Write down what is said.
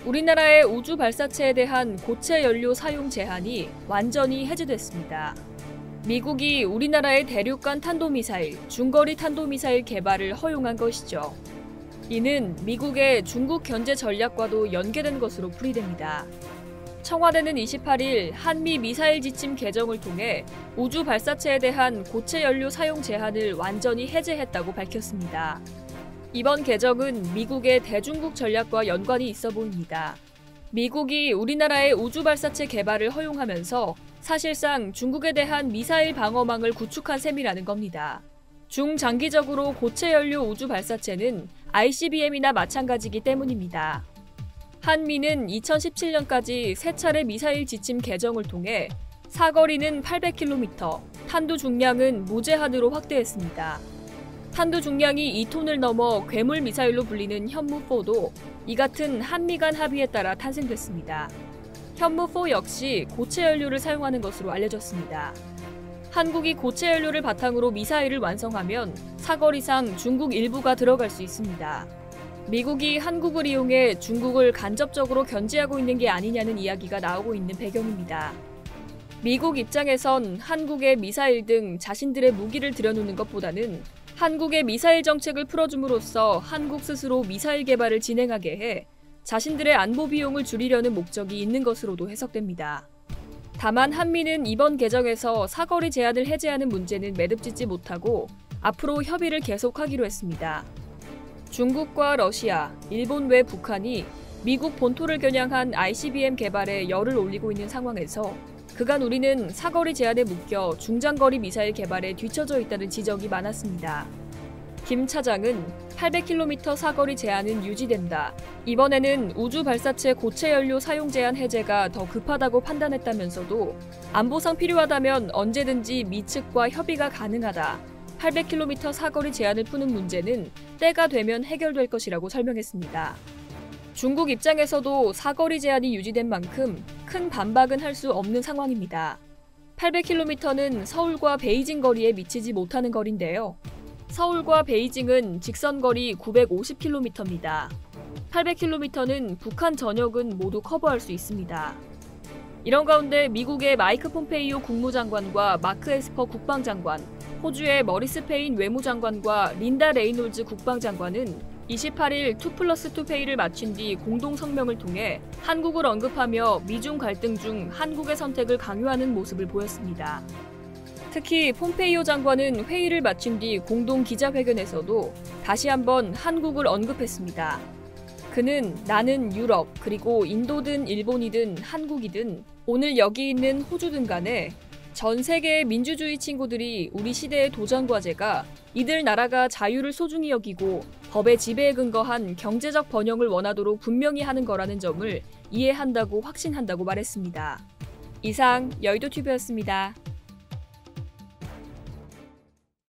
우리나라의 우주 발사체에 대한 고체 연료 사용 제한이 완전히 해제됐습니다. 미국이 우리나라의 대륙간 탄도미사일, 중거리 탄도미사일 개발을 허용한 것이죠. 이는 미국의 중국 견제 전략과도 연계된 것으로 풀이됩니다. 청와대는 28일 한미 미사일 지침 개정을 통해 우주 발사체에 대한 고체 연료 사용 제한을 완전히 해제했다고 밝혔습니다. 이번 개정은 미국의 대중국 전략과 연관이 있어 보입니다. 미국이 우리나라의 우주 발사체 개발을 허용하면서 사실상 중국에 대한 미사일 방어망을 구축한 셈이라는 겁니다. 중장기적으로 고체 연료 우주 발사체는 ICBM이나 마찬가지이기 때문입니다. 한미는 2017년까지 3차례 미사일 지침 개정을 통해 사거리는 800km, 탄두 중량은 무제한으로 확대했습니다. 탄두 중량이 2톤을 넘어 괴물 미사일로 불리는 현무4도 이 같은 한미 간 합의에 따라 탄생됐습니다. 현무4 역시 고체 연료를 사용하는 것으로 알려졌습니다. 한국이 고체 연료를 바탕으로 미사일을 완성하면 사거리상 중국 일부가 들어갈 수 있습니다. 미국이 한국을 이용해 중국을 간접적으로 견제하고 있는 게 아니냐는 이야기가 나오고 있는 배경입니다. 미국 입장에선 한국의 미사일 등 자신들의 무기를 들여놓는 것보다는 한국의 미사일 정책을 풀어줌으로써 한국 스스로 미사일 개발을 진행하게 해 자신들의 안보 비용을 줄이려는 목적이 있는 것으로도 해석됩니다. 다만 한미는 이번 개정에서 사거리 제한을 해제하는 문제는 매듭짓지 못하고 앞으로 협의를 계속하기로 했습니다. 중국과 러시아, 일본 외 북한이 미국 본토를 겨냥한 ICBM 개발에 열을 올리고 있는 상황에서 그간 우리는 사거리 제한에 묶여 중장거리 미사일 개발에 뒤처져 있다는 지적이 많았습니다. 김 차장은 800km 사거리 제한은 유지된다. 이번에는 우주 발사체 고체 연료 사용 제한 해제가 더 급하다고 판단했다면서도 안보상 필요하다면 언제든지 미 측과 협의가 가능하다. 800km 사거리 제한을 푸는 문제는 때가 되면 해결될 것이라고 설명했습니다. 중국 입장에서도 사거리 제한이 유지된 만큼 큰 반박은 할 수 없는 상황입니다. 800km는 서울과 베이징 거리에 미치지 못하는 거리인데요. 서울과 베이징은 직선거리 950km입니다. 800km는 북한 전역은 모두 커버할 수 있습니다. 이런 가운데 미국의 마이크 폼페이오 국무장관과 마크 에스퍼 국방장관, 호주의 머리스 페인 외무장관과 린다 레이놀즈 국방장관은 28일 2+2 회의를 마친 뒤 공동 성명을 통해 한국을 언급하며 미중 갈등 중 한국의 선택을 강요하는 모습을 보였습니다. 특히 폼페이오 장관은 회의를 마친 뒤 공동 기자회견에서도 다시 한번 한국을 언급했습니다. 그는 나는 유럽, 그리고 인도든 일본이든 한국이든 오늘 여기 있는 호주든 간에 전 세계의 민주주의 친구들이 우리 시대의 도전 과제가 이들 나라가 자유를 소중히 여기고 법의 지배에 근거한 경제적 번영을 원하도록 분명히 하는 거라는 점을 이해한다고 확신한다고 말했습니다. 이상 여의도TV였습니다.